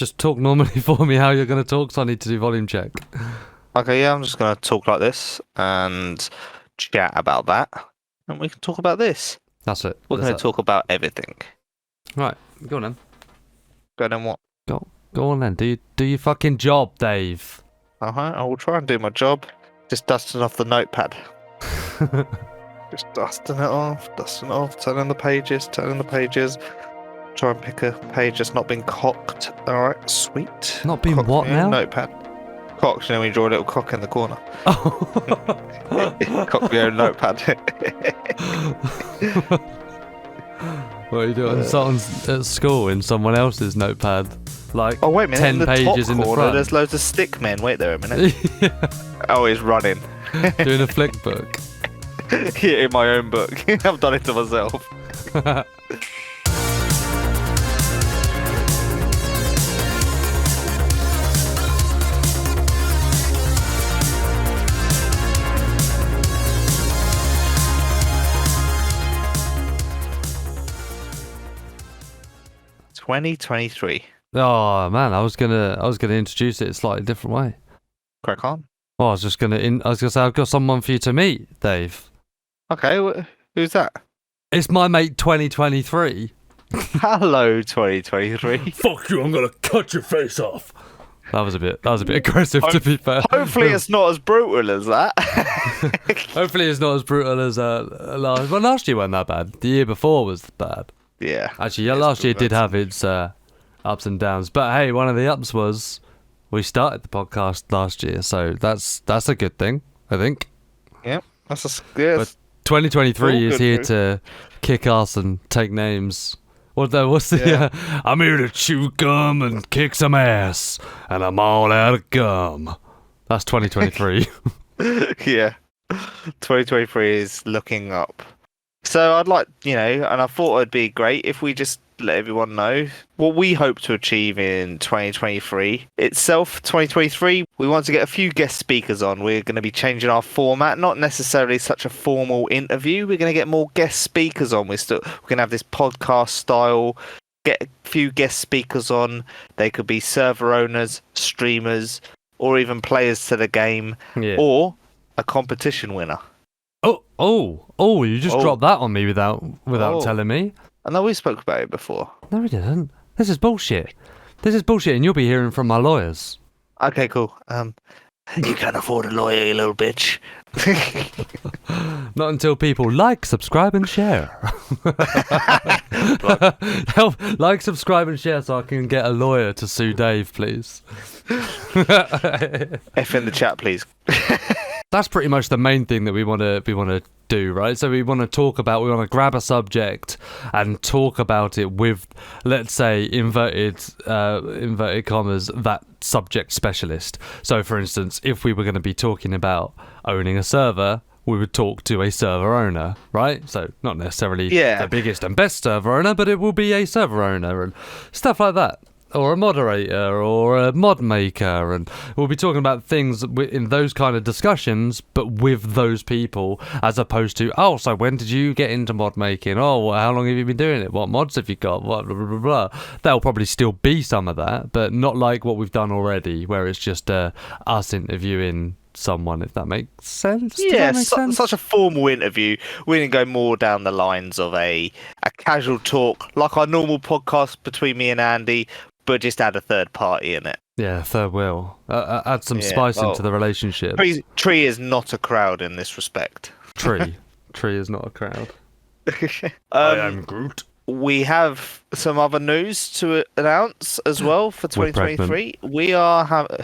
just talk normally for me how you're going to talk, so I need to do volume check. Okay, yeah, I'm just going to talk like this and chat about that. And we can talk about this. That's it. We're going to talk about everything. Right, go on then. Go on what? Go on then. Do your fucking job, Dave. I will try and do my job. Just dusting off the notepad. Just dusting it off, turning the pages. Try and pick a page that's not been cocked. Alright, sweet. Not been Cocked what now? Notepad. Cocked, when you draw a little cock in the corner. Oh. Cock your own notepad. What are you doing at school in someone else's notepad? Like, oh, wait a minute. 10 in the pages top in the corner, front. There's loads of stick men. Wait there a minute. Oh, he's running. Doing a flick book. In my own book. I've done it to myself. 2023. Oh man, I was gonna introduce it a slightly different way. Crack on. Well, I was gonna say I've got someone for you to meet, Dave. Okay, who's that? It's my mate 2023. Hello, 2023. Fuck you! I'm gonna cut your face off. That was a bit aggressive, to be fair. Hopefully, it's not as brutal as that. Hopefully, it's not as brutal as last. Well, last year wasn't that bad. The year before was bad. Yeah. Actually, last year did have its ups and downs. But hey, one of the ups was we started the podcast last year, so that's a good thing, I think. Yep, that's a good. But 2023 is here to kick ass and take names. What's the? Yeah. I'm here to chew gum and kick some ass, and I'm all out of gum. That's 2023. Yeah, 2023 is looking up. So I'd like, and I thought it'd be great if we just let everyone know what we hope to achieve in 2023 itself. 2023, we want to get a few guest speakers on. We're going to be changing our format, not necessarily such a formal interview. We're going to get more guest speakers on. We're going to have this podcast style, get a few guest speakers on. They could be server owners, streamers, or even players to the game, or a competition winner. Oh! You just dropped that on me without telling me. I know we spoke about it before. No, we didn't. This is bullshit. And you'll be hearing from my lawyers. Okay, cool. You can't afford a lawyer, you little bitch. Not until people like, subscribe, and share. Like, subscribe, and share so I can get a lawyer to sue Dave, please. F in the chat, please. That's pretty much the main thing that we want to do, right? So we want to grab a subject and talk about it with, let's say, inverted commas, that subject specialist. So, for instance, if we were going to be talking about owning a server, we would talk to a server owner, right? So not necessarily the biggest and best server owner, but it will be a server owner and stuff like that. Or a moderator, or a mod maker, and we'll be talking about things in those kind of discussions, but with those people, as opposed to, so when did you get into mod making? Oh, how long have you been doing it? What mods have you got? What blah, blah, blah, blah. There'll probably still be some of that, but not like what we've done already, where it's just us interviewing someone, if that makes sense. Such a formal interview. We didn't go more down the lines of a casual talk, like our normal podcast between me and Andy, but just add a third party in it. Yeah, third wheel. Add some spice into the relationship. Tree is not a crowd in this respect. Tree is not a crowd. I am Groot. We have some other news to announce as well for 2023. We are having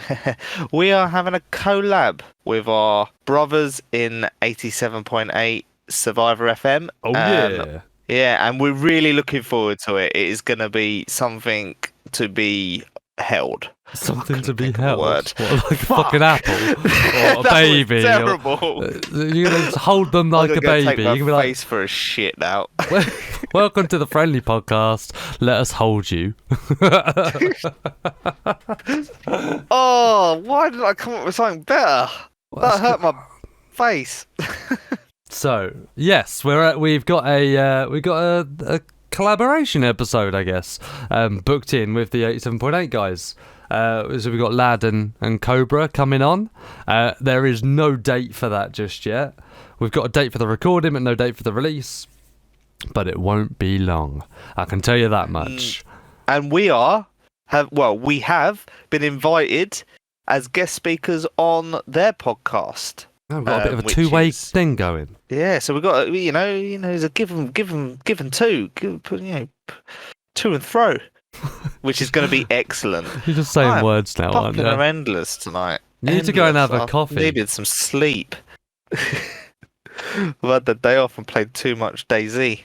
a collab with our brothers in 87.8 Survivor FM. Oh yeah. Yeah, and we're really looking forward to it. It is going to be something to be held. Something to be held? What, like a fucking apple? Or a baby? Was terrible. You're going to hold them like a baby. Take my you can be face for a shit now. Welcome to the Friendly Podcast. Let us hold you. Oh, why did I come up with something better? That hurt my face. So yes, we've got a collaboration episode, I guess, booked in with the 87.8 guys. So we've got Lad and Cobra coming on. There is no date for that just yet. We've got a date for the recording, but no date for the release. But it won't be long. I can tell you that much. And we have been invited as guest speakers on their podcast. Oh, we've got a bit of a two-way thing going. Yeah, so we've got, there's a give and two, to and fro, which is going to be excellent. You're just saying words now, aren't you? Fucking endless tonight. You need to go and have a coffee. Needed some sleep. I've had the day off and played too much DayZ.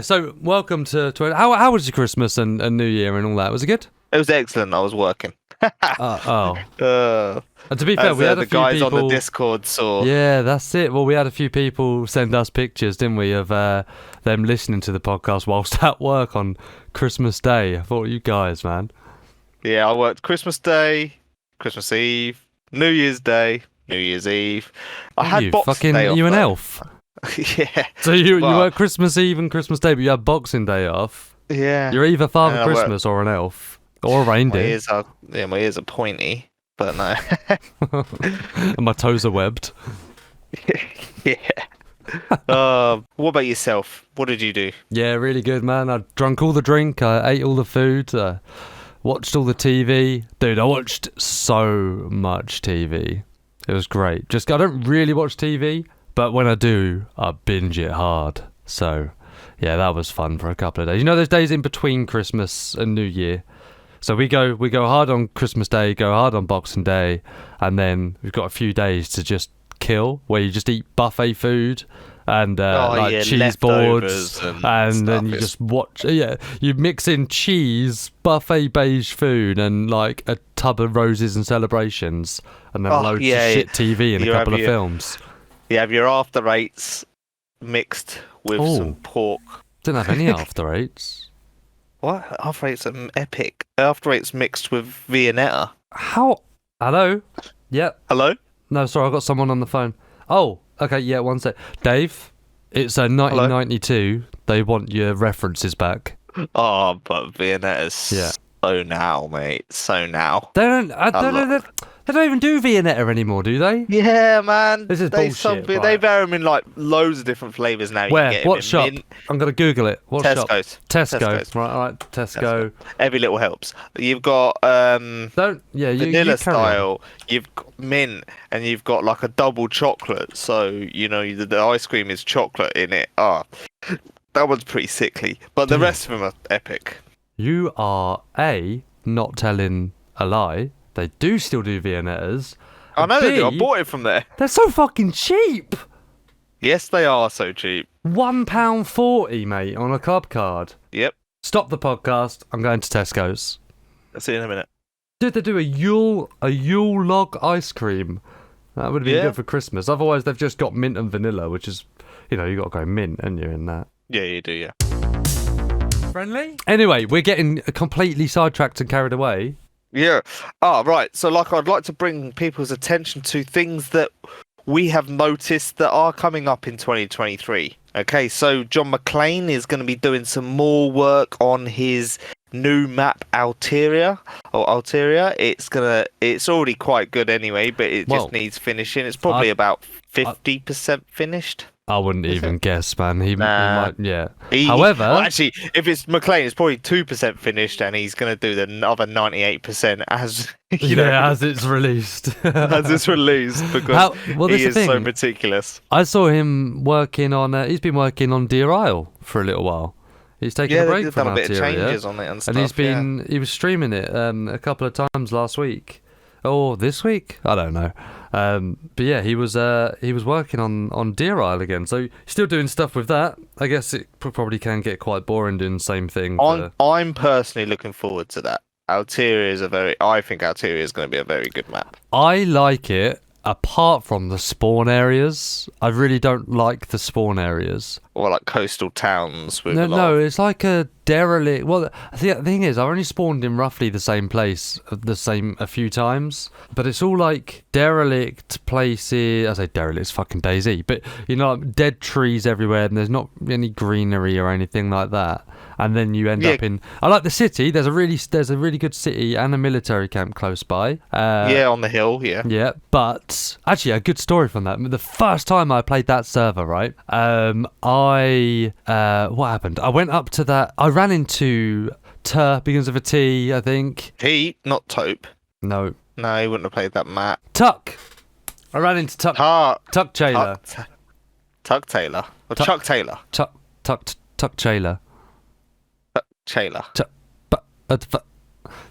So welcome to how was your Christmas and New Year and all that? Was it good? It was excellent. I was working. And to be fair, we had a few guys people on the Discord saw. Yeah, that's it. Well, we had a few people send us pictures, didn't we, of them listening to the podcast whilst at work on Christmas Day. I thought, you guys, man. Yeah, I worked Christmas Day, Christmas Eve, New Year's Day, New Year's Eve. I had Boxing Day off. You an elf? Yeah. So you work Christmas Eve and Christmas Day, but you have Boxing Day off. Yeah. You're either Father Christmas or an elf. Or a reindeer. My ears are pointy, but no. And my toes are webbed. Yeah. What about yourself? What did you do? Yeah, really good, man. I drank all the drink. I ate all the food. Watched all the TV. Dude, I watched so much TV. It was great. I don't really watch TV, but when I do, I binge it hard. So, yeah, that was fun for a couple of days. You know, there's days in between Christmas and New Year. So we go hard on Christmas Day, go hard on Boxing Day, and then we've got a few days to just kill, where you just eat buffet food and cheese boards, and then you just watch. You mix in cheese, buffet beige food, and like a tub of roses and celebrations, and then loads of shit TV and a couple of films. You have your after eights mixed with some pork. Didn't have any after eights. What? After eights are epic. After eights mixed with Viennetta. How? Hello? Yep. Hello? No, sorry, I got someone on the phone. Oh, okay, yeah, one sec. Dave, it's 1992. Hello? They want your references back. Oh, but Viennetta's so now, mate. So now. They don't even do Viennetta anymore, do they? Yeah, man. This is bullshit. They vary them in like loads of different flavours now. Where? What shop? I'm going to Google it. What shop? Tesco's. Right, Tesco. Every little helps. You've got vanilla style. You've got mint, and you've got like a double chocolate. So, the ice cream is chocolate in it. That one's pretty sickly. But the rest of them are epic. You are not telling a lie. They do still do Viennettas. I know they do. I bought it from there. They're so fucking cheap. Yes, they are so cheap. £1.40, mate, on a club card. Yep. Stop the podcast. I'm going to Tesco's. I'll see you in a minute. Did they do a Yule log ice cream? That would have been good for Christmas. Otherwise, they've just got mint and vanilla, which is, you got to go mint, haven't you, in that? Yeah, you do, yeah. Friendly? Anyway, we're getting completely sidetracked and carried away. Yeah. Right. So, I'd like to bring people's attention to things that we have noticed that are coming up in 2023. Okay, so John McClane is going to be doing some more work on his new map Alteria. It's already quite good anyway, but it just needs finishing. It's probably about 50% finished. I wouldn't even guess, man. He might, yeah. However, actually, if it's McLean, it's probably 2% finished, and he's going to do the other 98% as as it's released. As it's released, because he is so meticulous. I saw him working on. He's been working on Deer Isle for a little while. He's taken a break from Alteria. Bit of changes on it and stuff. And he was streaming it a couple of times last week. Or this week? I don't know. But yeah, he was working on Deer Isle again. So he's still doing stuff with that. I guess it probably can get quite boring doing the same thing. I'm personally looking forward to that. I think Alteria is going to be a very good map. I like it, apart from the spawn areas. I really don't like the spawn areas. or like coastal towns with No, a lot no, of... it's like a derelict. Well, the thing is, I only spawned in roughly the same place, a few times, but it's all like derelict places. I say derelict, it's fucking DayZ, but you know, like dead trees everywhere, and there's not any greenery or anything like that. And then you end up in. I like the city. There's a really good city and a military camp close by. on the hill, yeah. Yeah, but actually, a good story from that. The first time I played that server, right? What happened? I went up to that. I ran into begins with a T, I think. T, not Taupe. No, he wouldn't have played that map. Tuck. I ran into Tuck. Tuck Taylor. Tuck Taylor. Or Chuck Taylor. Tuck Taylor. Taylor.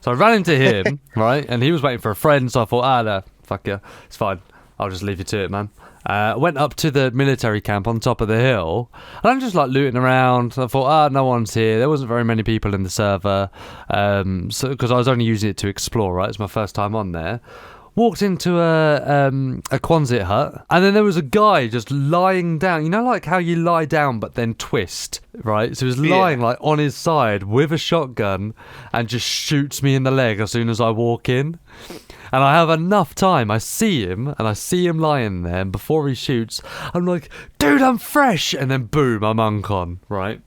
So I ran into him, right, and he was waiting for a friend, so I thought, no, fuck you, it's fine, I'll just leave you to it, man. Went up to the military camp on top of the hill, and I'm just like looting around. I thought, no one's here. There wasn't very many people in the server, so because I was only using it to explore, right? It's my first time on there. Walked into a Quonset hut, and then there was a guy just lying down. You know, like how you lie down but then twist, right? So he was lying like on his side with a shotgun and just shoots me in the leg as soon as I walk in. And I have enough time. I see him lying there, and before he shoots, I'm like, dude, I'm fresh. And then boom, I'm uncon, right?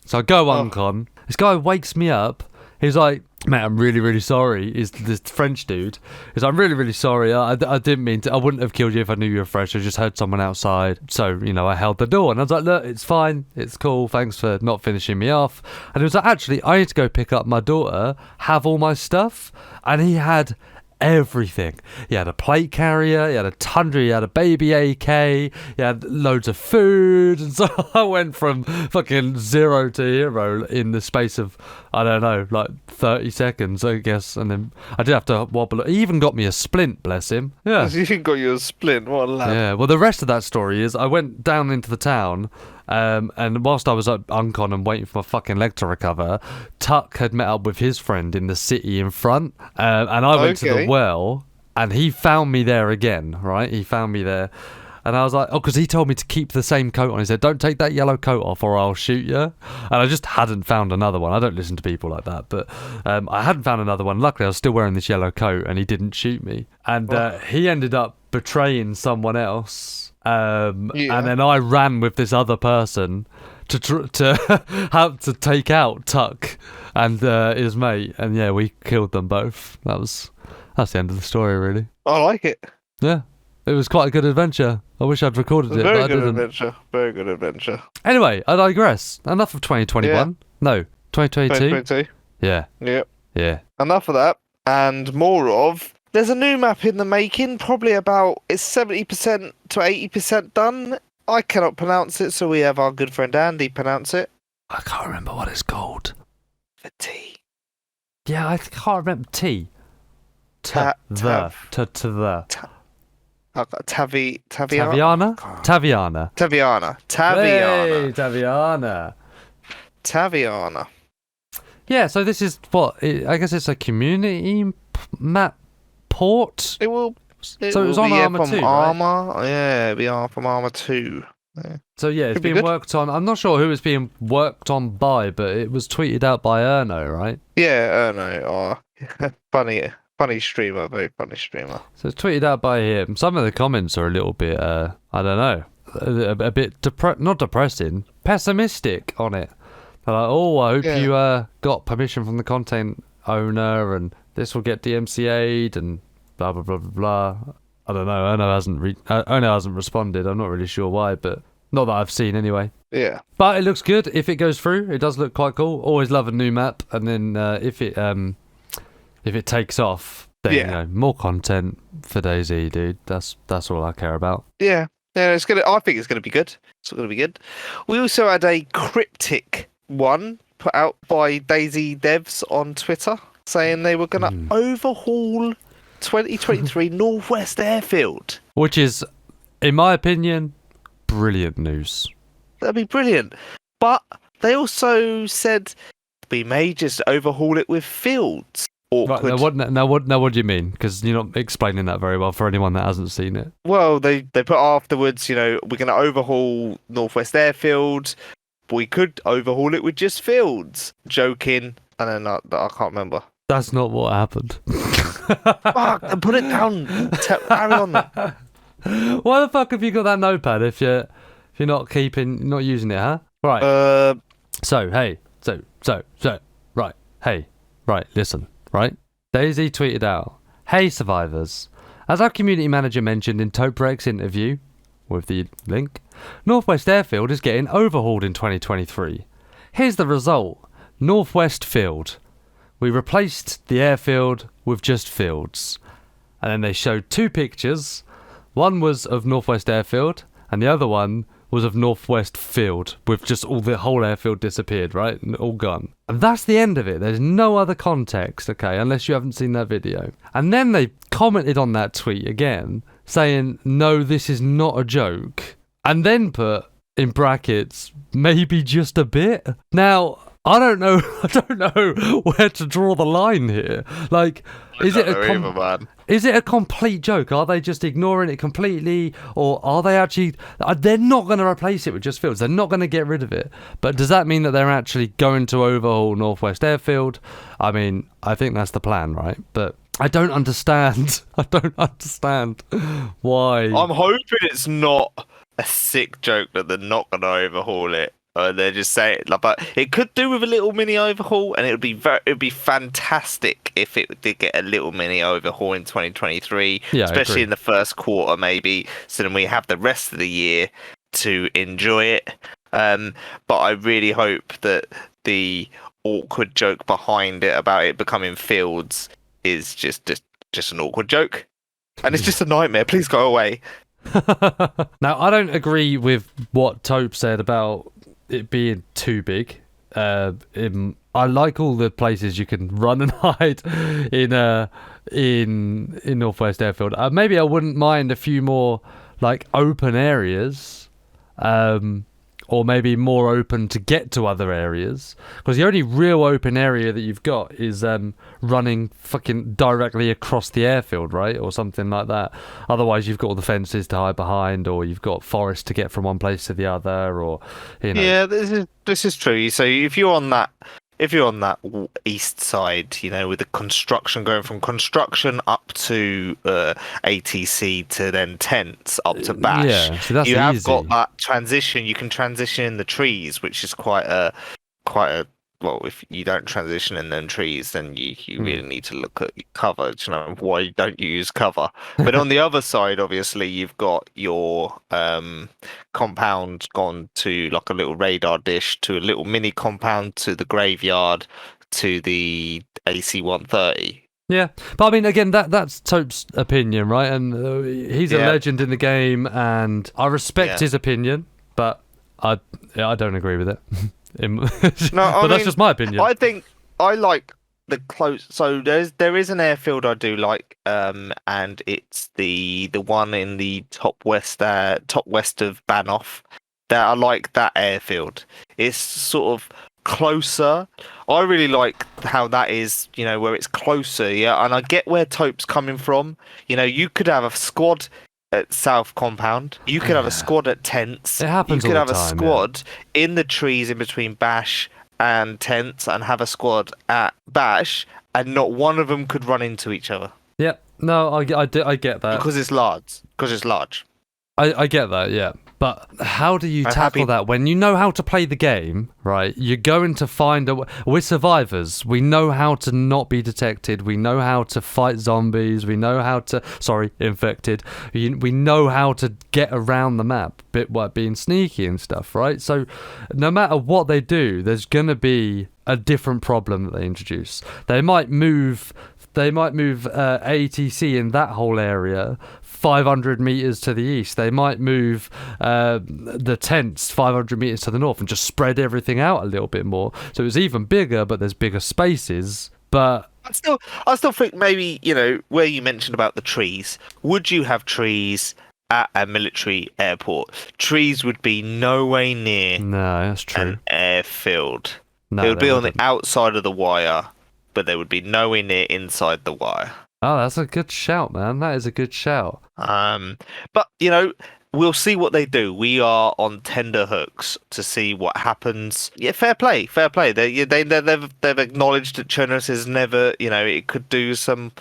So I go uncon. This guy wakes me up. He's like, mate, I'm really, really sorry. Is this French dude? He's like, I'm really, really sorry. I didn't mean to. I wouldn't have killed you if I knew you were fresh. I just heard someone outside. So, I held the door. And I was like, look, it's fine. It's cool. Thanks for not finishing me off. And he was like, actually, I need to go pick up my daughter, have all my stuff. And he had everything. He had a plate carrier, he had a Tundra, he had a baby AK, he had loads of food, and so I went from fucking 0 to hero in the space of, I don't know, like 30 seconds, I guess. And then I did have to wobble. He even got me a splint, bless him. Yeah. He got you a splint, what a lad. Yeah, well, the rest of that story is I went down into the town, and whilst I was at uncon and waiting for my fucking leg to recover, Tuck had met up with his friend in the city in front, and I went to the well, and he found me there again, right? He found me there, and I was like, because he told me to keep the same coat on. He said, don't take that yellow coat off or I'll shoot you. And I just hadn't found another one. I don't listen to people like that, but I hadn't found another one. Luckily, I was still wearing this yellow coat, and he didn't shoot me. And he ended up betraying someone else. And then I ran with this other person to have to take out Tuck and his mate, and we killed them both. That's the end of the story, really. I like it. Yeah, it was quite a good adventure. I wish I'd recorded it, but I didn't. Very good adventure. Anyway, I digress. Enough of 2021. Yeah. No, 2022. 2022. Yeah. Yep. Yeah. Enough of that, and more of. There's a new map in the making, probably it's 70% to 80% done. I cannot pronounce it, so we have our good friend Andy pronounce it. I can't remember what it's called. The T. Yeah, I can't remember T. Taviana. Taviana. Yeah, so this is what I guess it's a community map port. It will was on Armour 2, Armour, right? Yeah, it'll be from Armour 2. Yeah. So yeah, it's being worked on. I'm not sure who it's being worked on by, but it was tweeted out by Erno, right? Yeah, Erno. Funny streamer, very funny streamer. So it's tweeted out by him. Some of the comments are a little bit, I don't know, a bit not depressing, pessimistic on it. They're like, I hope you got permission from the content owner, and this will get DMCA'd, and blah blah blah blah blah. I don't know. Erno hasn't responded. I'm not really sure why, but not that I've seen anyway. Yeah. But it looks good if it goes through. It does look quite cool. Always love a new map, and then if it takes off, then more content for DayZ, dude. That's all I care about. Yeah, it's gonna. I think it's gonna be good. It's gonna be good. We also had a cryptic one put out by DayZ devs on Twitter saying they were gonna overhaul 2023 Northwest Airfield, which is, in my opinion, brilliant news. That'd be brilliant. But they also said we may just overhaul it with fields. Right, awkward. what do you mean? Because you're not explaining that very well for anyone that hasn't seen it. Well, they put afterwards, we're going to overhaul Northwest Airfield. We could overhaul it with just fields. Joking. And then I can't remember. That's not what happened. Fuck, and put it down. Carry on. Why the fuck have you got that notepad if you're not using it, huh? Right. Right. Listen. Right. DayZ tweeted out, "Hey survivors, as our community manager mentioned in Toprek's interview, with the link, Northwest Airfield is getting overhauled in 2023. Here's the result: Northwest Field. We replaced the airfield with just fields." And then they showed two pictures. One was of Northwest Airfield, and the other one was of Northwest Field, with just the whole airfield disappeared, right? And all gone. And that's the end of it. There's no other context, okay, unless you haven't seen that video. And then they commented on that tweet again, saying, "No, this is not a joke." And then put, in brackets, "maybe just a bit." Now, I don't know where to draw the line here. Like, is it a complete joke? Are they just ignoring it completely, or are they actually? They're not going to replace it with just fields. They're not going to get rid of it. But does that mean that they're actually going to overhaul Northwest Airfield? I mean, I think that's the plan, right? But I don't understand. Why. I'm hoping it's not a sick joke that they're not going to overhaul it. They're just saying, but it could do with a little mini overhaul, and it'd be fantastic if it did get a little mini overhaul in 2023, especially in the first quarter, maybe. So then we have the rest of the year to enjoy it. But I really hope that the awkward joke behind it about it becoming fields is just an awkward joke, and it's just a nightmare. Please go away. Now, I don't agree with what Tope said about it being too big. I like all the places you can run and hide in Northwest Airfield. Maybe I wouldn't mind a few more like open areas, or maybe more open to get to other areas, because the only real open area that you've got is running fucking directly across the airfield, right, or something like that. Otherwise you've got all the fences to hide behind, or you've got forest to get from one place to the other, or yeah, this is true. So if you're on that east side, with the construction going from construction up to ATC to then tents up to Bash, so that's you have easy. got that transition. You can transition in the trees, which is quite a well. If you don't transition in them trees, then you really need to look at cover. Why don't you use cover? But on the other side, obviously, you've got your compound gone to like a little radar dish, to a little mini compound, to the graveyard, to the AC-130. Yeah, but I mean, again, that's Tope's opinion, right? And he's a legend in the game, and I respect his opinion, but I don't agree with it. That's just my opinion. I think I like the close. So there is an airfield I do like, and it's the one in the top west of Banff. That I like that airfield. It's sort of closer. I really like how that is, where it's closer. Yeah, and I get where Tope's coming from. You could have a squad at South Compound. You could have a squad at Tents. It happens all the time. You could have a squad in the trees in between Bash and Tents, and have a squad at Bash, and not one of them could run into each other. Yeah, no, I get that. Because it's large. I get that, yeah. But how do you tackle that when you know how to play the game, right? You're going to find we're survivors. We know how to not be detected. We know how to fight zombies. We know how to... Sorry, infected. We know how to get around the map, being sneaky and stuff, right? So no matter what they do, there's going to be a different problem that they introduce. They might move ATC in that whole area 500 meters to the east. They might move the tents 500 meters to the north and just spread everything out a little bit more. So it's even bigger, but there's bigger spaces. But I still think maybe, where you mentioned about the trees, would you have trees at a military airport? Trees would be no way near no, that's true. an airfield. No, it would be on the outside of the wire. but there would be nowhere near inside the wire. Oh, that's a good shout, man. That is a good shout. But we'll see what they do. We are on tender hooks to see what happens. Yeah, fair play. They've acknowledged that Chernarus is never, it could do some,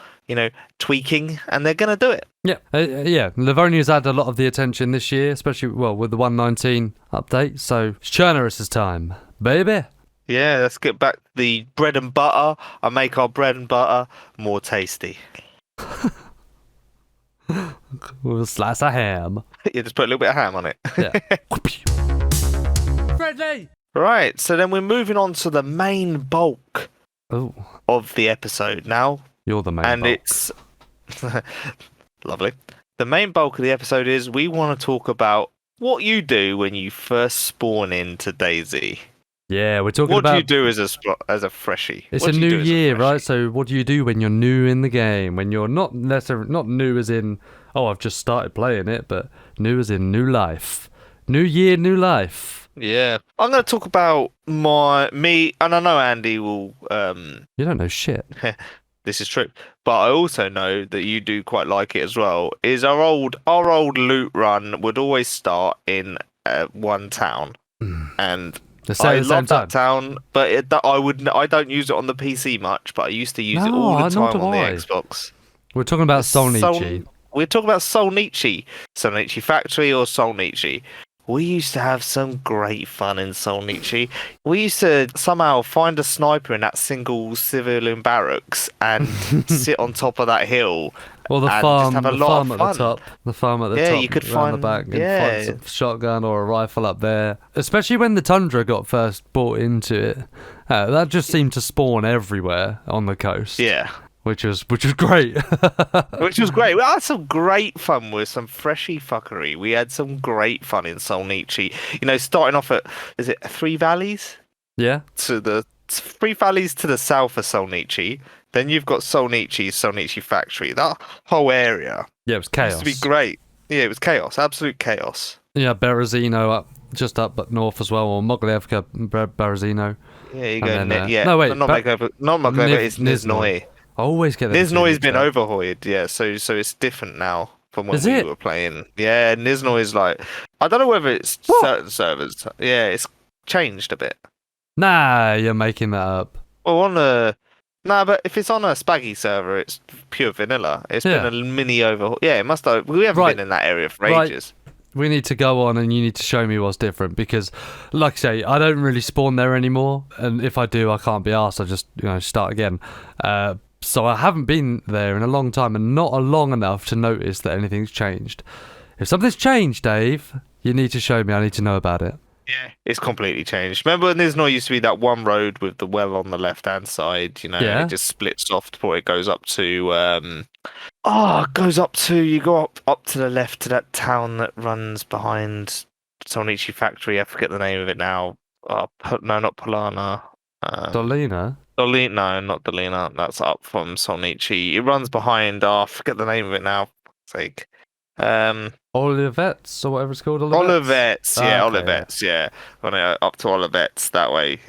tweaking, and they're gonna do it. Yeah, Livonia's had a lot of the attention this year, especially with the 119 update. So it's Chernarus' time, baby. Yeah, let's get back to the bread and butter and make our bread and butter more tasty. With a slice of ham. Yeah, just put a little bit of ham on it. Yeah. Friendly! Right, so then we're moving on to the main bulk of the episode now. You're the main bulk. And it's... Lovely. The main bulk of the episode is we want to talk about what you do when you first spawn into DayZ. Yeah, we're talking about... What do you do as a freshie? It's a new year, right? So what do you do when you're new in the game? When you're not necessarily... Not new as in, I've just started playing it, but new as in new life. New year, new life. Yeah. I'm going to talk about me, and I know Andy will... You don't know shit. This is true. But I also know that you do quite like it as well, is our old loot run would always start in one town. And... I love that town, but I don't use it on the PC much, but I used to use it all the time on the Xbox. We're talking about Solnichi. We're talking about Solnichi Factory or Solnichi. We used to have some great fun in Solnichi. We used to somehow find a sniper in that single civilian barracks and sit on top of that hill. Or the farm, at the top. The farm at the top. Yeah, you could find the back and find some shotgun or a rifle up there. Especially when the Tundra got first brought into it. That just seemed to spawn everywhere on the coast. Yeah. Which was great. Which was great. We had some great fun with some freshy fuckery. We had some great fun in Solnichi. Starting off at, is it Three Valleys? Yeah. To the Three Valleys to the south of Solnichi. Then you've got Solnichi Factory. That whole area. Yeah, it was chaos. Used to be great. Yeah, it was chaos. Absolute chaos. Yeah, Berezino just up north as well, or Moglievka, Berezino. Yeah, you go. No, wait. Not Moglievka, it's Nizhnoye. I always get that. Nizhnoye's been overhauled, yeah, so it's different now from when we were playing. Yeah, Nizhnoye's like, I don't know whether it's certain servers. Yeah, it's changed a bit. Nah, you're making that up. Well, but if it's on a Spaggy server, it's pure vanilla. It's been a mini overhaul. Yeah, it must have. We haven't been in that area for ages. We need to go on and you need to show me what's different because, like I say, I don't really spawn there anymore. And if I do, I can't be arsed. I just, start again. So I haven't been there in a long time and not long enough to notice that anything's changed. If something's changed, Dave, you need to show me. I need to know about it. Yeah, it's completely changed. Remember when Nizhnoye used to be that one road with the well on the left-hand side? It just splits off before it goes up to... you go up to the left to that town that runs behind Solnichi Factory. I forget the name of it now. No, not Polana. Dolina? No, not Dolina. That's up from Solnichi. It runs behind. I forget the name of it now. Sake. Olivettes or whatever it's called. Olivettes, yeah. Up to Olivettes that way.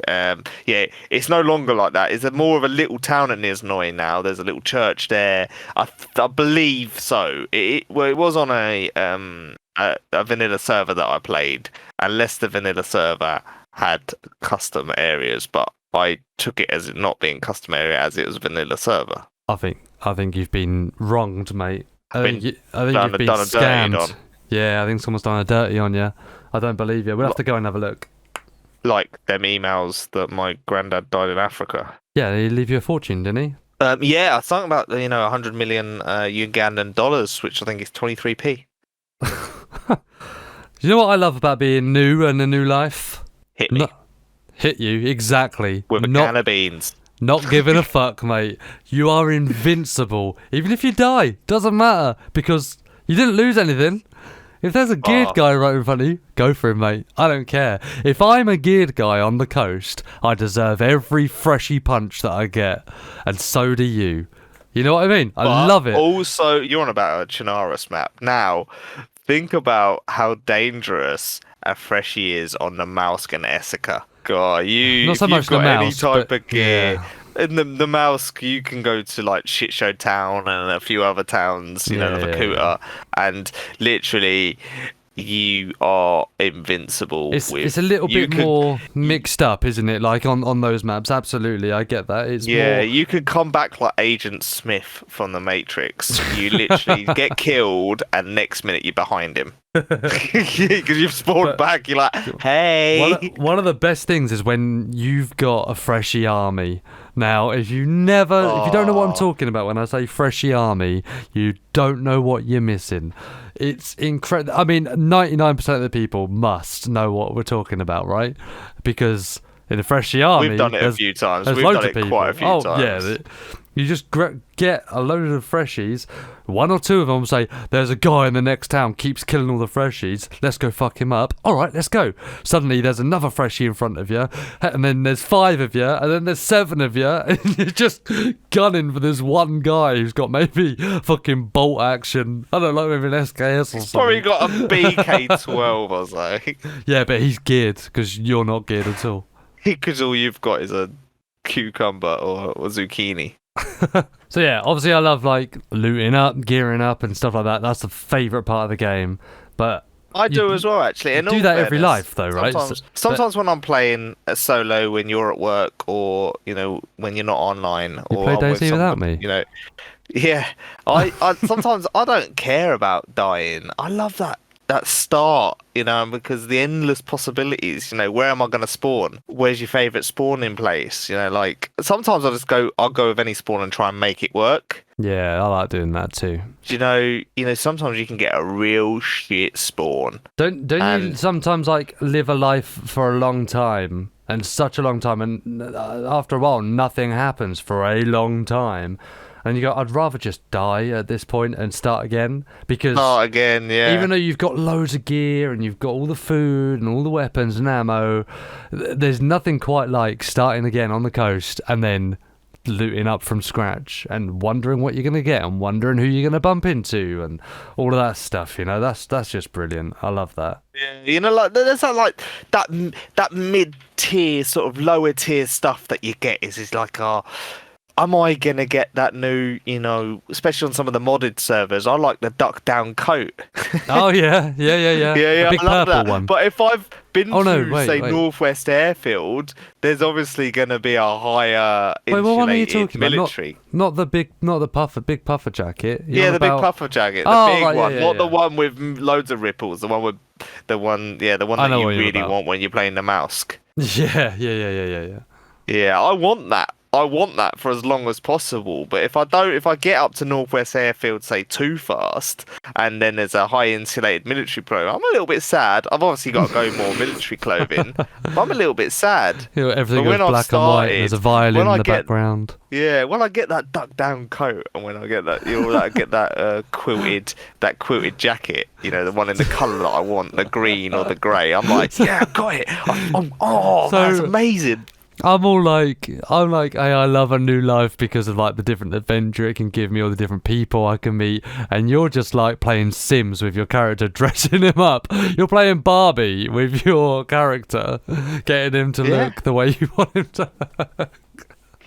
It's no longer like that. It's more of a little town at Nizhnoye now. There's a little church there. I believe so. It was on a vanilla server that I played, unless the vanilla server had custom areas, but I took it as it not being custom area as it was a vanilla server. I think you've been wronged, mate. I think you've been done scammed. Yeah, I think someone's done a dirty on you. I don't believe you. We'll have to go and have a look. Like them emails that my granddad died in Africa. Yeah, he leave you a fortune, didn't he? Yeah, something about 100 million Ugandan dollars, which I think is 23p. You know what I love about being new and a new life? Hit me. Hit you, exactly. With a can of beans. Not giving a fuck, mate. You are invincible. Even if you die, doesn't matter, because you didn't lose anything. If there's a geared guy right in front of you, go for him, mate. I don't care. If I'm a geared guy on the coast, I deserve every freshy punch that I get. And so do you. You know what I mean? I love it. Also, you're on about a Chernarus map. Now, think about how dangerous a freshie is on the Mausg and Essica. God, not so much the mouse, any type of gear, In the mouse, you can go to like Shit Show Town and a few other towns, you know, the Vakuta, and literally you are invincible. It's a little bit more mixed up, isn't it? Like on those maps, absolutely, I get that. It's more... you could come back like Agent Smith from the Matrix. You literally get killed, and next minute you're behind him because you've spawned back. You're like, hey. One of the best things is when you've got a freshie army. Now, if you don't know what I'm talking about when I say freshie army, you don't know what you're missing. It's incredible. I mean, 99% of the people must know what we're talking about, right? Because in a freshie army, we've done it a few times. We've loads done of people. Quite a few times. Yeah, you just get a load of freshies. One or two of them say, there's a guy in the next town keeps killing all the freshies. Let's go fuck him up. All right, let's go. Suddenly there's another freshie in front of you. And then there's 5 of you. And then there's 7 of you. And you're just gunning for this one guy who's got maybe fucking bolt action. I don't know, maybe an SKS or something. Probably got a BK-12 or something. Yeah, but he's geared because you're not geared at all. Because all you've got is a cucumber or zucchini. So yeah, obviously I love like looting up, gearing up and stuff like that. That's the favourite part of the game. But I do as well, actually. You do that every life though, right? Sometimes when I'm playing a solo when you're at work, or you know, when you're not online, you or play DayZ without me. You know, yeah. I sometimes I don't care about dying. I love that start, you know, because the endless possibilities, you know, where am I going to spawn? Where's your favourite spawning place? You know, like, sometimes I'll go with any spawn and try and make it work. Yeah, I like doing that too. You know, sometimes you can get a real shit spawn. Don't you sometimes, like, live a life for a long time, and such a long time, and after a while, nothing happens for a long time? And you go, I'd rather just die at this point and start again. Because even though you've got loads of gear and you've got all the food and all the weapons and ammo, there's nothing quite like starting again on the coast and then looting up from scratch and wondering what you're going to get and wondering who you're going to bump into and all of that stuff, you know. That's just brilliant. I love that. Yeah, you know, like there's that mid-tier, sort of lower tier stuff that you get is like, am I going to get that new, you know, especially on some of the modded servers, I like the duck down coat. Oh, yeah. Yeah, a big I love purple that. one. But if I've been wait. Northwest Airfield, there's obviously going to be a higher insulated military. Not the big puffer jacket. The big puffer jacket. The big one. Not the one with loads of ripples. The one that you really want when you're playing the mouse. Yeah. Yeah, I want that for as long as possible. But if I get up to Northwest Airfield, say, too fast, and then there's a high insulated military pro, I'm a little bit sad. I've obviously got to go more military clothing, but I'm a little bit sad. You know, everything goes black and white, and there's a violin in the background. Yeah, when I get that duck down coat, and when I get that, you know, I get that quilted jacket, you know, the one in the colour that I want, the green or the grey, I'm like, yeah, I got it. That's amazing. I'm like, hey, I love a new life because of like the different adventure it can give me, all the different people I can meet, and you're just like playing Sims with your character, dressing him up. You're playing Barbie with your character, getting him to look the way you want him to look.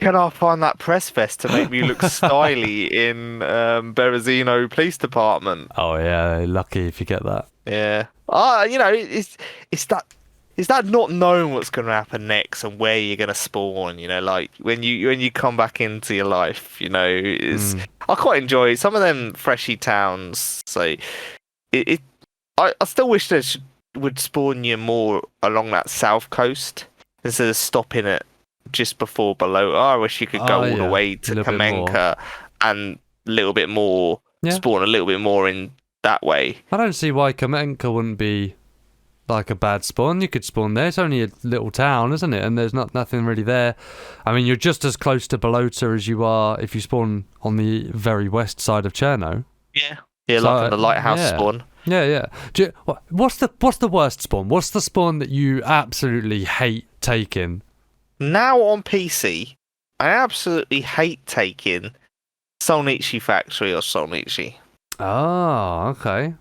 Can I find that press vest to make me look styly in Berezino Police Department? Oh yeah, lucky if you get that. Yeah. You know, it's that not knowing what's going to happen next and where you're going to spawn, you know, like when you come back into your life, you know, I quite enjoy some of them freshy towns. So I still wish they would spawn you more along that south coast instead of stopping it just before below. I wish you could go all the way to Kamenka and a little bit more, spawn a little bit more in that way. I don't see why Kamenka wouldn't be like a bad spawn. You could spawn there. It's only a little town, isn't it? And there's nothing really there. I mean, you're just as close to Balota as you are if you spawn on the very west side of Cherno. Yeah, like in the lighthouse spawn. Yeah. What's the worst spawn? What's the spawn that you absolutely hate taking? Now on PC, I absolutely hate taking Solnichi Factory or Solnichi. Oh, okay.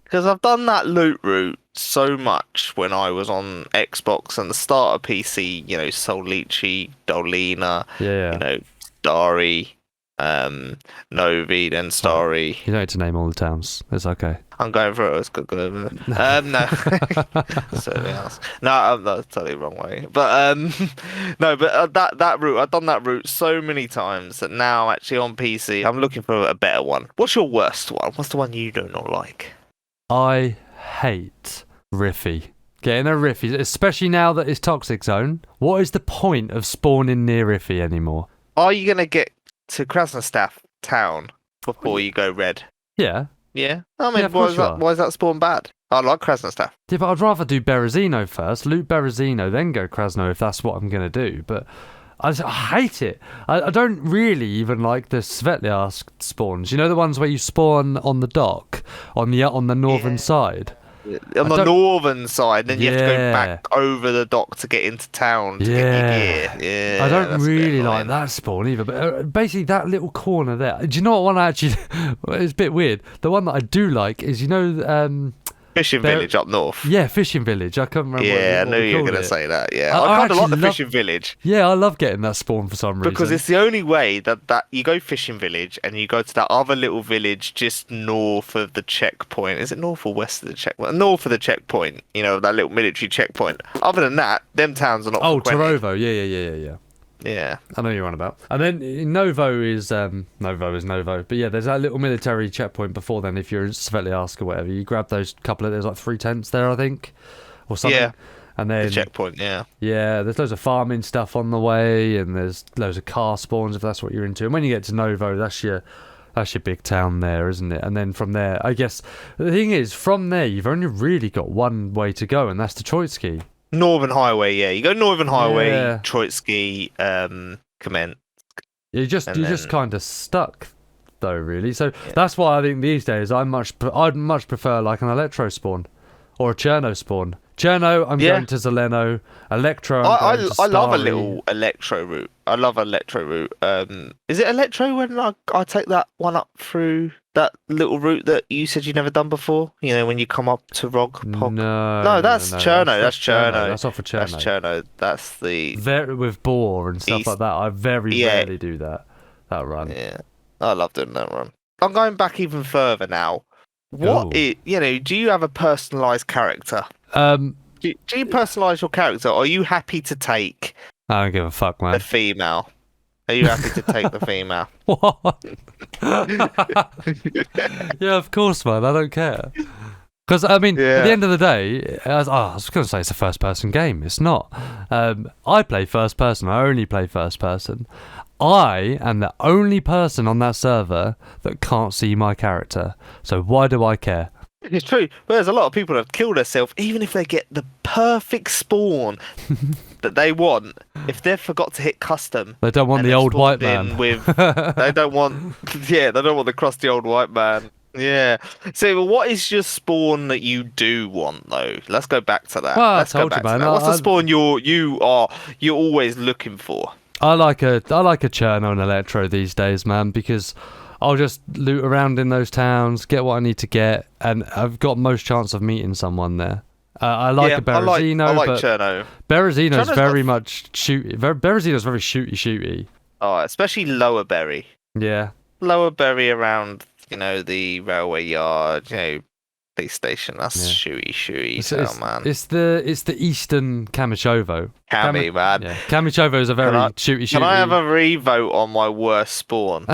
Because I've done that loot route so much when I was on Xbox and the starter PC. You know, Solici, Dolina, you Yeah. know, Starry, um, Novi, then Right. Starry. You don't need to name all the towns. It's okay. I'm going for it. It's got over. No, certainly else. No, that's totally wrong way. But no, but that route, I've done that route so many times that now actually on PC, I'm looking for a better one. What's your worst one? What's the one you do not like? I hate Riffy. Getting a Riffy, especially now that it's Toxic Zone. What is the point of spawning near Riffy anymore? Are you gonna get to Krasnostav town before you go red? Yeah. Yeah. I mean, Yeah, of course you are. why is that spawn bad? I like Krasnostav. Yeah, but I'd rather do Berezino first, loot Berezino, then go Krasno if that's what I'm going to do. But I hate it. I don't really even like the Svetliarsk spawns. You know the ones where you spawn on the dock, on the northern side? On the northern side, then you have to go Yeah. back over the dock to get into town to get your gear. Yeah, I don't that's a bit really like annoying. that spawn either, but basically that little corner there. Do you know what one I actually... It's a bit weird. The one that I do like is, you know... Fishing village up north. Yeah, fishing village. I can't remember. Yeah, I what knew we you were called going to it. say that. Yeah, I I kind of like actually the love- fishing village Yeah, I love getting that spawn for some reason. because it's the only way that you go fishing village and you go to that other little village just north of the checkpoint. Is it north or west of the checkpoint? North of the checkpoint. You know, that little military checkpoint. Other than that, them towns are not. Oh, frequented. Torovo. Yeah. Yeah. I know you're on about. And then Novo is Novo. But yeah, there's that little military checkpoint before then. If you're in Svetliarsk or whatever, you grab those couple of. There's like 3 tents there, I think, or something. Yeah. And then The checkpoint. Yeah. yeah, there's loads of farming stuff on the way, and there's loads of car spawns if that's what you're into. And when you get to Novo, that's your big town there, isn't it? And then from there, I guess the thing is, from there you've only really got one way to go, and that's to Troitsky. Northern Highway, yeah. You go Northern Highway, Yeah. Troitsky, Comment. You're just then- kind of stuck though, really. So that's why I think these days I'd much prefer like an Electro spawn or a Cherno spawn. Cherno, I'm going to Zeleno. Electro, I'm going to I love a Starry. little Electro route. I love Electro route. Is it Electro when I take that one up through that little route that you said you'd never done before? You know, when you come up to Rog Pog. No, That's Cherno. That's Cherno. That's off for Cherno. That's Cherno. That's the With Boar and stuff East- like that. I very rarely do that run. yeah. I love doing that run. I'm going back even further now. What Ooh. you know? Do you have a personalised character? Um, Do you personalise your character? Or are you happy to take I don't give a fuck, the man. female? Are you happy to take the female? What? Yeah, of course, man. I don't care. Because, I mean, at the end of the day, I was going to say it's a first-person game. It's not. I play first-person. I only play first-person. I am the only person on that server that can't see my character. So why do I care? It's true. But there's a lot of people that have killed themselves, even if they get the perfect spawn that they want. If they've forgot to hit custom, They don't want and the they've old white spawned in man. With, they don't want. Yeah, they don't want the crusty old white man. Yeah. So, what is your spawn that you do want, though? Let's go back to that. Well, I Let's go told you, back to man. that. What's the spawn you're always looking for? I like a Cherno and Electro these days, man, because I'll just loot around in those towns, get what I need to get, and I've got most chance of meeting someone there. I like a Berezino, I like but Cherno. Berezino's Cherno's very got- much shooty. Berezino's very shooty. Oh, especially Lower Berry. Yeah. Lower Berry around, you know, the railway yard, you know, police station. That's shooty town, man. It's the Eastern Kamichovo. Cammy, man. Yeah. Kamichovo is a very shooty. Can I have a revote on my worst spawn?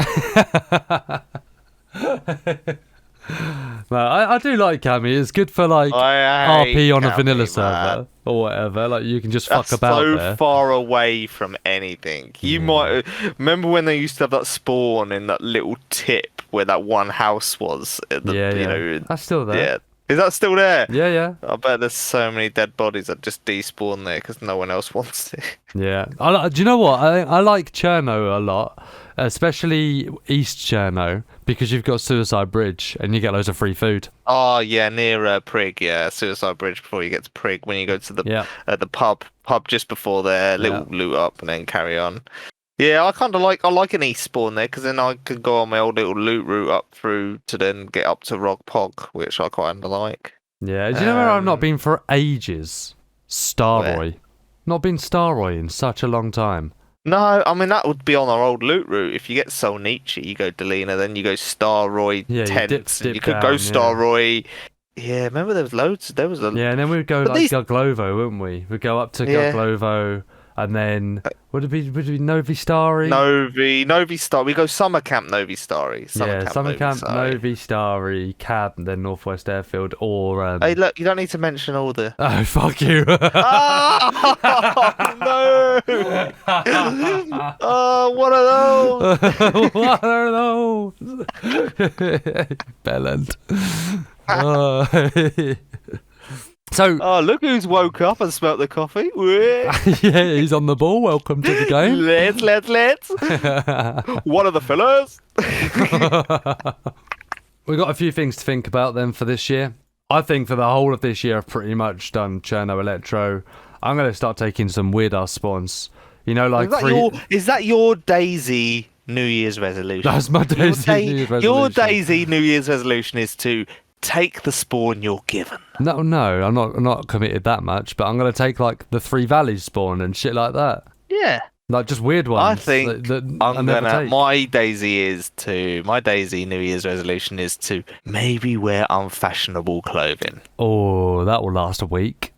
No, I do like Cami. It's good for like I hate RP on a Cammy, vanilla man. server or whatever. Like you can just That's fuck about so there. far away from anything. You might remember when they used to have that spawn in that little tip where that one house was. At the, Yeah. You know, That's still there. yeah. Is that still there? Yeah. I bet there's so many dead bodies that just despawn there because no one else wants it. Yeah. Do you know what? I like Cherno a lot, especially East Cherno, because you've got Suicide Bridge and you get loads of free food. Oh yeah, near Prig, yeah, Suicide Bridge before you get to Prig. When you go to the pub just before there, little loot up and then carry on. Yeah, I like an east spawn there because then I could go on my old little loot route up through to then get up to Rog Pog, which I kind of like. Yeah. Do you know where I've not been for ages? Starroy. Not been Starroy in such a long time. No, I mean that would be on our old loot route. If you get Solnichi, you go Delina, then you go Starroy Yeah, Tents. dip You could go down, Starroy. Yeah, remember there was loads. There was a. Yeah, and then we'd go But like these- Guglovo, wouldn't we? We'd go up to Yeah. Guglovo, and then would it be Novi Starry? Novi Star. We go Summer Camp Novi Starry. Summer Camp, Novi Starry, Cab, and then Northwest Airfield, or Hey, look, you don't need to mention all the. Oh, fuck you! Oh no! Oh, what are those? What are those? Belland. Oh. So, Oh, look who's woke up and smelt the coffee. yeah, he's on the ball. Welcome to the game. Let's. One of the fellas. We've got a few things to think about then for this year. I think for the whole of this year, I've pretty much done Cherno Electro. I'm going to start taking some weird ass spawns. You know, like is that your DayZ New Year's resolution? That's my DayZ New Year's resolution. Your DayZ New Year's resolution is to take the spawn you're given. No, I'm not committed that much, but I'm going to take like the Three Valleys spawn and shit like that. Yeah. Like just weird ones. I think my DayZ New Year's resolution is to maybe wear unfashionable clothing. Oh, that will last a week.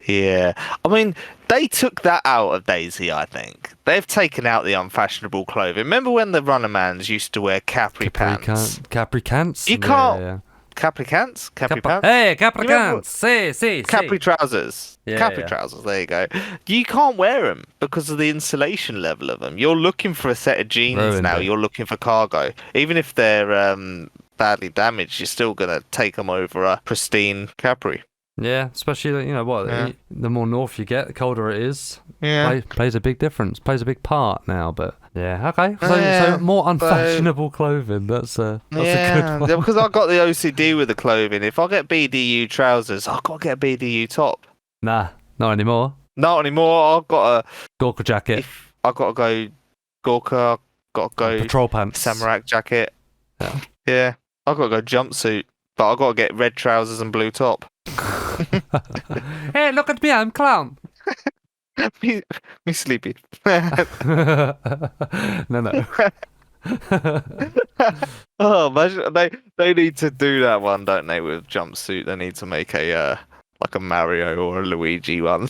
Yeah. I mean, they took that out of DayZ, I think. They've taken out the unfashionable clothing. Remember when the runnermans used to wear Capri pants? Capri cants? You can't. Yeah. Capri pants? Capri pants? Hey, Capri pants! See. Capri trousers. Yeah, Capri yeah. trousers, there you go. You can't wear them because of the insulation level of them. You're looking for a set of jeans Ruined now. it. You're looking for cargo. Even if they're badly damaged, you're still going to take them over a pristine Capri. Yeah, especially, you know what, the more north you get, the colder it is. Yeah. Plays a big difference, plays a big part now, but yeah, okay. So more unfashionable clothing, that's a good one. Because I've got the OCD with the clothing. If I get BDU trousers, I've got to get a BDU top. Nah, not anymore. Not anymore. I've got Gorka jacket. I've got to go Gorka, I've got to go Patrol pants. Samurai jacket. Yeah. Yeah. I've got to go jumpsuit, but I've got to get red trousers and blue top. Hey, look at me, I'm clown. me sleepy. No. Oh, imagine they need to do that one, don't they? With jumpsuit, they need to make a like a Mario or a Luigi one.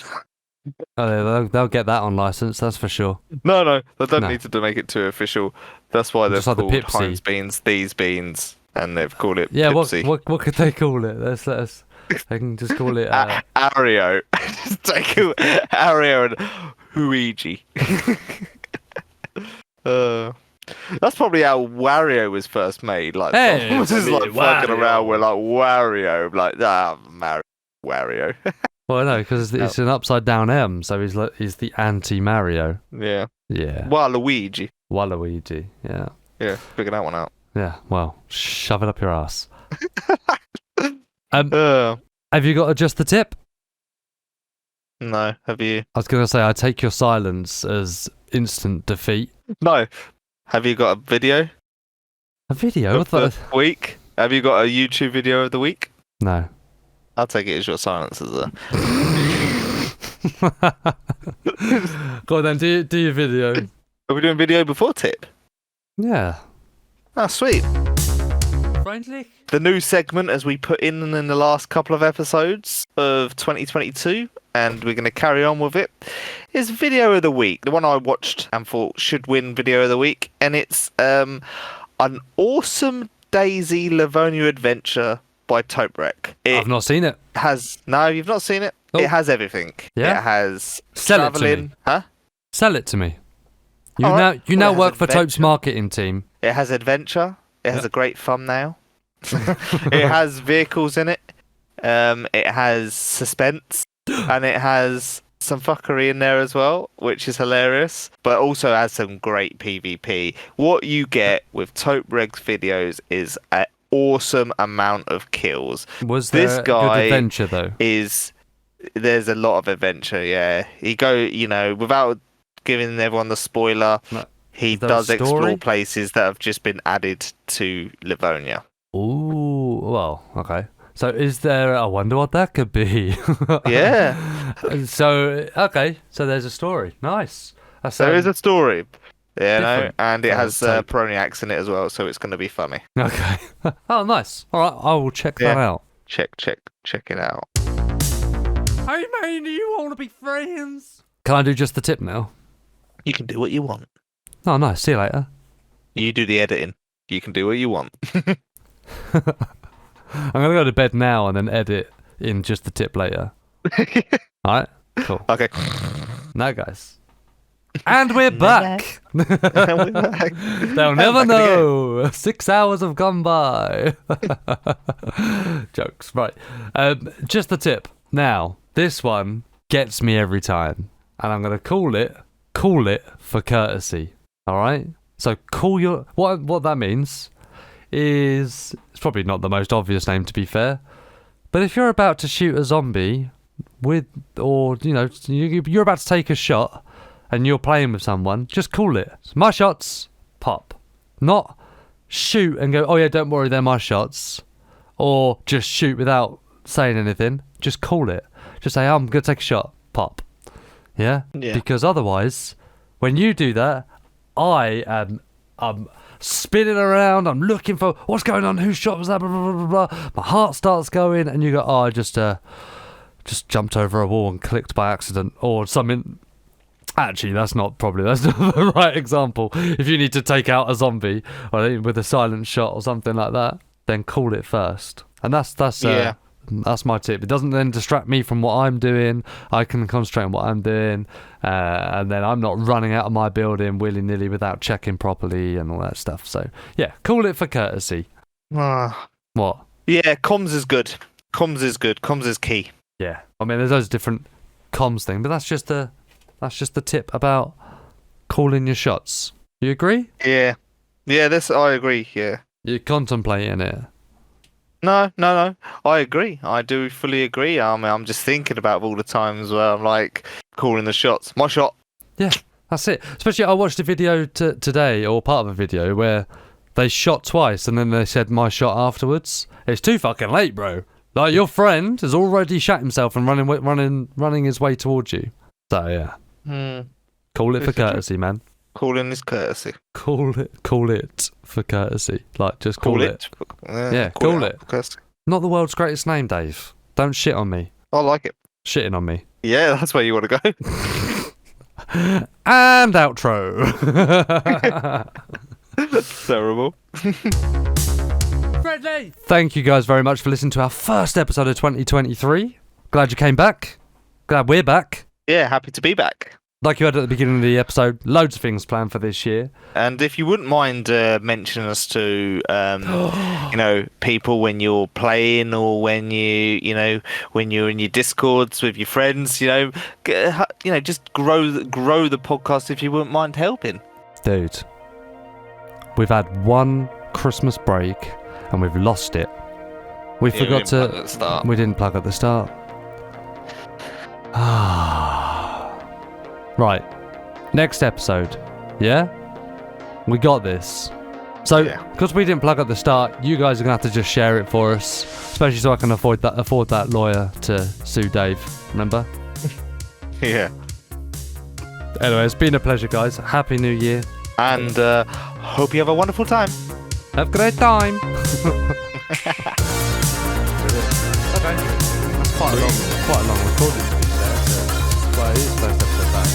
Oh, they'll get that on license, that's for sure. No, they don't No. need to make it too official. That's why they've Just like the called Pipsy. Heinz beans these beans, and they've called it Yeah, Pipsy. what could they call it? Let's they can just call it Ario. Just take Ario and Luigi. That's probably how Wario was first made. Like, Hey, someone was just like fucking Wario. around with like Wario, like Wario. Well, no, because it's an upside down M, so he's the anti Mario. Yeah. Yeah. Waluigi. Waluigi. Yeah. Yeah, figure that one out. Yeah. Well, shove it up your ass. Uh, Have you got a just the tip? no, have you? I was gonna say I take your silence as instant defeat. No. Have you got a video A video? of the week? Have you got a YouTube video of the week? No. I'll take it as your silence as a. Go on then, do your video. Are we doing video before tip? Yeah. Oh, sweet. Friendly? The new segment, as we put in the last couple of episodes of 2022, and we're going to carry on with it, is Video of the Week. The one I watched and thought should win Video of the Week, and it's an awesome DayZ Livonia adventure by Toprek. I've not seen it. No, you've not seen it? Oh. It has everything. Yeah? It has Sell it to traveling. me. Huh? Sell it to me. You All right. now Well, it has work for adventure. Tope's marketing team. It has adventure. It has a great thumbnail. It has vehicles in it. It has suspense, and it has some fuckery in there as well, which is hilarious. But also has some great PvP. What you get with Tope Reg's videos is an awesome amount of kills. Was there This a guy good adventure though? There's a lot of adventure. Yeah, without giving everyone the spoiler. No. He Is there a does explore story? places that have just been added to Livonia. Ooh, well, okay. So is there? I wonder what that could be. Yeah. So okay, so there's a story. Nice. That's, There is a story. Yeah, no, different and it has take. Peroniacs in it as well, so it's going to be funny. Okay. Oh, nice. All right, I will check that Yeah. out. Check it out. Hey man, do you want to be friends? Can I do just the tip now? You can do what you want. Oh, nice. See you later. You do the editing. You can do what you want. I'm gonna go to bed now and then edit in just the tip later. All right. Cool. Okay. Now, guys. And we're back. We're back. They'll never know. 6 hours have gone by. Jokes. Right. Just the tip. Now, this one gets me every time. And I'm going to call it for courtesy. All right? So call your... What that means is... It's probably not the most obvious name, to be fair. But if you're about to shoot a zombie with... Or, you know, you're about to take a shot... and you're playing with someone, just call it. My shots, pop. Not shoot and go, oh yeah, don't worry, they're my shots. Or just shoot without saying anything. Just call it. Just say, I'm going to take a shot, pop. Yeah? Because otherwise, when you do that, I'm spinning around, I'm looking for, what's going on, whose shot was that, blah, blah, blah, blah. My heart starts going, and you go, oh, I just jumped over a wall and clicked by accident. Or something... Actually, that's not the right example. If you need to take out a zombie or with a silent shot or something like that, then call it first. And that's my tip. It doesn't then distract me from what I'm doing. I can concentrate on what I'm doing, and then I'm not running out of my building willy-nilly without checking properly and all that stuff. So yeah, call it for courtesy. What? Yeah, comms is good. Comms is good. Comms is key. Yeah, I mean, there's those different comms things, but that's just the tip about calling your shots. You agree? Yeah. Yeah, I agree, yeah. You're contemplating it. No. I agree. I do fully agree. I'm just thinking about all the times where I'm like calling the shots. My shot. Yeah, that's it. Especially I watched a video today, or part of a video, where they shot twice and then they said my shot afterwards. It's too fucking late, bro. Like, your friend has already shot himself and running his way towards you. So yeah. Call it for courtesy, man. Calling is courtesy. Call it for courtesy. Like, just call it. Yeah, call it. Courtesy. Not the world's greatest name, Dave. Don't shit on me. I like it. Shitting on me. Yeah, that's where you want to go. And outro. Terrible. Friendly. Thank you guys very much for listening to our first episode of 2023. Glad you came back. Glad we're back. Yeah, happy to be back. Like you heard at the beginning of the episode, loads of things planned for this year. And if you wouldn't mind mentioning us to, people when you're playing or when when you're in your Discords with your friends, just grow the podcast if you wouldn't mind helping. Dude, we've had one Christmas break and we've lost it. We forgot to. We didn't plug at the start. Right, next episode, yeah? We got this. So, because we didn't plug at the start, you guys are going to have to just share it for us, especially so I can afford that lawyer to sue Dave, remember? Yeah. Anyway, it's been a pleasure, guys. Happy New Year. And hope you have a wonderful time. Have a great time. Okay. That's quite a long recording, to be fair. Well, it is first episode back.